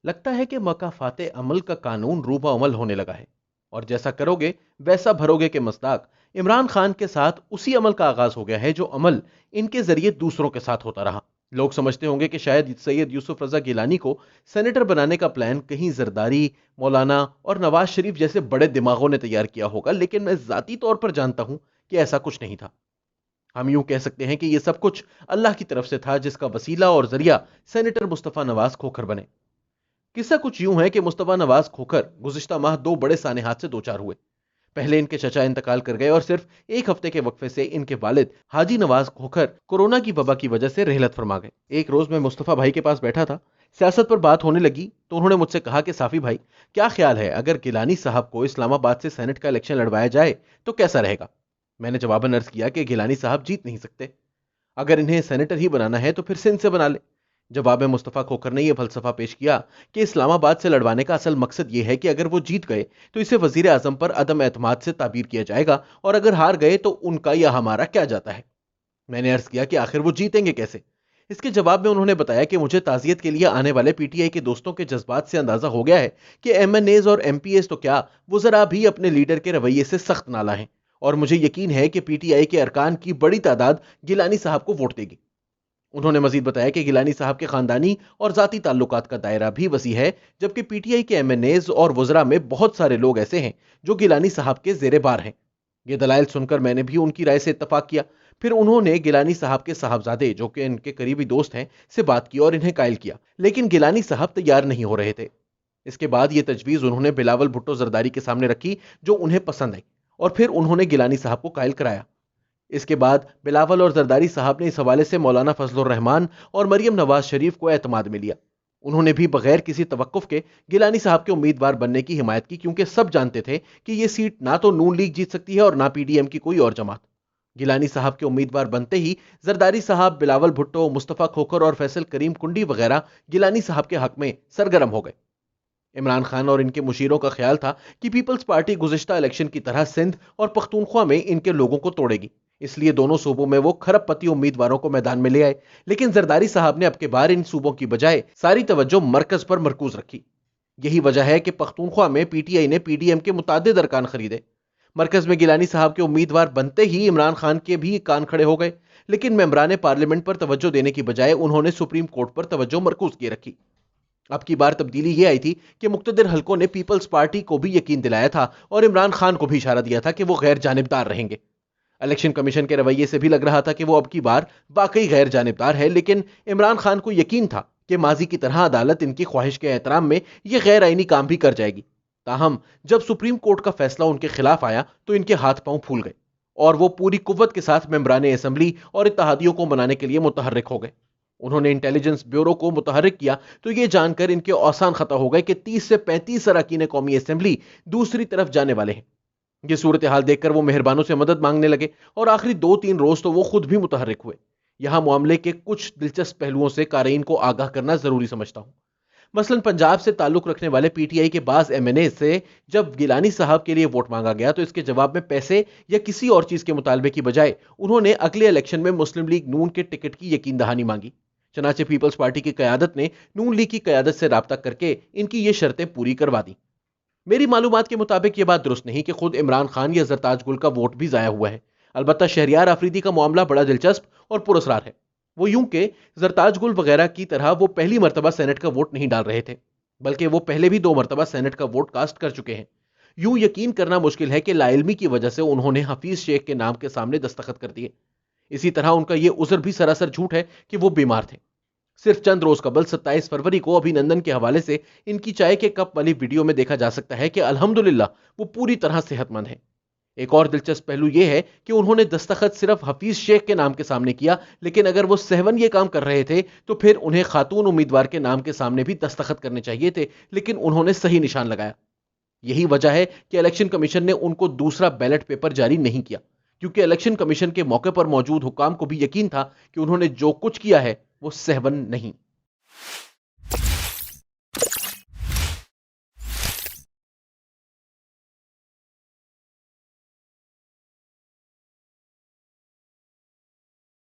لگتا ہے کہ مکافات عمل کا قانون روبہ عمل ہونے لگا ہے، اور جیسا کرو گے ویسا بھرو گے کے مصداق عمران خان کے ساتھ اسی عمل کا آغاز ہو گیا ہے جو عمل ان کے ذریعے دوسروں کے ساتھ ہوتا رہا۔ لوگ سمجھتے ہوں گے کہ شاید سید یوسف رضا گیلانی کو سینیٹر بنانے کا پلان کہیں زرداری، مولانا اور نواز شریف جیسے بڑے دماغوں نے تیار کیا ہوگا، لیکن میں ذاتی طور پر جانتا ہوں کہ ایسا کچھ نہیں تھا۔ ہم یوں کہہ سکتے ہیں کہ یہ سب کچھ اللہ کی طرف سے تھا، جس کا وسیلہ اور ذریعہ سینیٹر مصطفیٰ نواز کھوکھر بنے۔ قصہ کچھ یوں ہے کہ مصطفیٰ نواز کھوکھر گزشتہ ماہ دو بڑے سانحات سے دوچار ہوئے۔ پہلے ان کے چچا انتقال کر گئے اور صرف ایک ہفتے کے وقفے سے ان کے والد حاجی نواز کھوکھر کورونا کی وبا کی وجہ سے رحلت فرما گئے۔ ایک روز میں مصطفیٰ بھائی کے پاس بیٹھا تھا، سیاست پر بات ہونے لگی تو انہوں نے مجھ سے کہا کہ صافی بھائی، کیا خیال ہے اگر گیلانی صاحب کو اسلام آباد سے سینٹ کا الیکشن لڑوایا جائے تو کیسا رہے گا؟ میں نے جواباً عرض کیا کہ گیلانی صاحب جیت نہیں سکتے، اگر انہیں سینیٹر ہی بنانا ہے تو پھر سندھ سے بنا لے۔ جواب میں مصطفیٰ کھوکھر نے یہ فلسفہ پیش کیا کہ اسلام آباد سے لڑوانے کا اصل مقصد یہ ہے کہ اگر وہ جیت گئے تو اسے وزیر اعظم پر عدم اعتماد سے تعبیر کیا جائے گا، اور اگر ہار گئے تو ان کا یا ہمارا کیا جاتا ہے؟ میں نے عرض کیا کہ آخر وہ جیتیں گے کیسے؟ اس کے جواب میں انہوں نے بتایا کہ مجھے تعزیت کے لیے آنے والے پی ٹی آئی کے دوستوں کے جذبات سے اندازہ ہو گیا ہے کہ ایم این ایز اور ایم پی ایز تو کیا، وزراء بھی اپنے لیڈر کے رویے سے سخت نالاں ہیں، اور مجھے یقین ہے کہ پی ٹی آئی کے ارکان کی بڑی تعداد گیلانی صاحب کو ووٹ دے گی۔ انہوں نے مزید بتایا کہ گیلانی صاحب کے خاندانی اور ذاتی تعلقات کا دائرہ بھی وسیع ہے، جبکہ پی ٹی آئی کے ایم این ایز اور وزراء میں بہت سارے لوگ ایسے ہیں جو گیلانی صاحب کے زیر بار ہیں۔ یہ دلائل سن کر میں نے بھی ان کی رائے سے اتفاق کیا۔ پھر انہوں نے گیلانی صاحب کے صاحبزادے جو کہ ان کے قریبی دوست ہیں سے بات کی اور انہیں قائل کیا، لیکن گیلانی صاحب تیار نہیں ہو رہے تھے۔ اس کے بعد یہ تجویز انہوں نے بلاول بھٹو زرداری کے سامنے رکھی جو انہیں پسند آئی، اور پھر انہوں نے گیلانی صاحب کو قائل کرایا۔ اس کے بعد بلاول اور زرداری صاحب نے اس حوالے سے مولانا فضل الرحمان اور مریم نواز شریف کو اعتماد میں لیا۔ انہوں نے بھی بغیر کسی توقف کے گیلانی صاحب کے امیدوار بننے کی حمایت کی، کیونکہ سب جانتے تھے کہ یہ سیٹ نہ تو نون لیگ جیت سکتی ہے اور نہ پی ڈی ایم کی کوئی اور جماعت۔ گیلانی صاحب کے امیدوار بنتے ہی زرداری صاحب، بلاول بھٹو، مصطفیٰ کھوکھر اور فیصل کریم کنڈی وغیرہ گیلانی صاحب کے حق میں سرگرم ہو گئے۔ عمران خان اور ان کے مشیروں کا خیال تھا کہ پیپلز پارٹی گزشتہ الیکشن کی طرح سندھ اور پختونخوا میں ان کے لوگوں کو توڑے گی، اس لیے دونوں صوبوں میں وہ کھرب پتی امیدواروں کو میدان میں لے آئے، لیکن زرداری صاحب نے اب کے بار ان صوبوں کی بجائے ساری توجہ مرکز پر مرکوز رکھی۔ یہی وجہ ہے کہ پختونخوا میں پی ٹی آئی نے پی ڈی ایم کے متعدد ارکان خریدے۔ مرکز میں گیلانی صاحب کے امیدوار بنتے ہی عمران خان کے بھی کان کھڑے ہو گئے، لیکن ممبران پارلیمنٹ پر توجہ دینے کی بجائے انہوں نے سپریم کورٹ پر توجہ مرکوز کیے رکھی۔ اب کی بار تبدیلی یہ آئی تھی کہ مقتدر حلقوں نے پیپلز پارٹی کو بھی یقین دلایا تھا اور عمران خان کو بھی اشارہ دیا تھا کہ وہ غیر جانبدار رہیں گے۔ الیکشن کمیشن کے رویے سے بھی لگ رہا تھا کہ وہ اب کی بار واقعی غیر جانبدار ہے، لیکن عمران خان کو یقین تھا کہ ماضی کی طرح عدالت ان کی خواہش کے احترام میں یہ غیر آئینی کام بھی کر جائے گی۔ تاہم جب سپریم کورٹ کا فیصلہ ان کے خلاف آیا تو ان کے ہاتھ پاؤں پھول گئے، اور وہ پوری قوت کے ساتھ ممبران اسمبلی اور اتحادیوں کو منانے کے لیے متحرک ہو گئے۔ انہوں نے انٹیلیجنس بیورو کو متحرک کیا تو یہ جان کر ان کے اوسان خطا ہو گئے کہ 30 سے 35 اراکین قومی اسمبلی دوسری طرف جانے والے ہیں۔ یہ صورتحال دیکھ کر وہ مہربانوں سے مدد مانگنے لگے، اور آخری 2-3 روز تو وہ خود بھی متحرک ہوئے۔ یہاں معاملے کے کچھ دلچسپ پہلوؤں سے قارئین کو آگاہ کرنا ضروری سمجھتا ہوں۔ مثلا پنجاب سے تعلق رکھنے والے پی ٹی آئی کے بعض ایم این اے سے جب گیلانی صاحب کے لیے ووٹ مانگا گیا تو اس کے جواب میں پیسے یا کسی اور چیز کے مطالبے کی بجائے انہوں نے اگلے الیکشن میں مسلم لیگ نون کے ٹکٹ کی یقین دہانی مانگی۔ چنانچہ پیپلز پارٹی کی قیادت نے نون لیگ کی قیادت سے رابطہ کر کے ان کی یہ شرطیں پوری کروا دیں۔ میری معلومات کے مطابق یہ بات درست نہیں کہ خود عمران خان یا زرتاج گل کا ووٹ بھی ضائع ہوا ہے۔ البتہ شہریار آفریدی کا معاملہ بڑا دلچسپ اور پراسرار ہے۔ وہ یوں کہ زرتاج گل وغیرہ کی طرح وہ پہلی مرتبہ سینٹ کا ووٹ نہیں ڈال رہے تھے، بلکہ وہ پہلے بھی 2 مرتبہ سینٹ کا ووٹ کاسٹ کر چکے ہیں۔ یوں یقین کرنا مشکل ہے کہ لا علمی کی وجہ سے انہوں نے حفیظ شیخ کے نام کے سامنے دستخط کر دیے۔ اسی طرح ان کا یہ عذر بھی سراسر جھوٹ ہے کہ وہ بیمار تھے۔ صرف چند روز قبل 27 فروری کو ابھی نندن کے حوالے سے ان کی چائے کے کپ والی ویڈیو میں دیکھا جا سکتا ہے کہ الحمدللہ وہ پوری طرح صحت مند ہیں۔ ایک اور دلچسپ پہلو یہ ہے کہ انہوں نے دستخط صرف حفیظ شیخ کے نام کے سامنے کیا، لیکن اگر وہ سہون یہ کام کر رہے تھے تو پھر انہیں خاتون امیدوار کے نام کے سامنے بھی دستخط کرنے چاہیے تھے، لیکن انہوں نے صحیح نشان لگایا۔ یہی وجہ ہے کہ الیکشن کمیشن نے ان کو دوسرا بیلٹ پیپر جاری نہیں کیا، کیونکہ الیکشن کمیشن کے موقع پر موجود حکام کو بھی یقین تھا کہ انہوں نے جو کچھ کیا ہے وہ سہون نہیں۔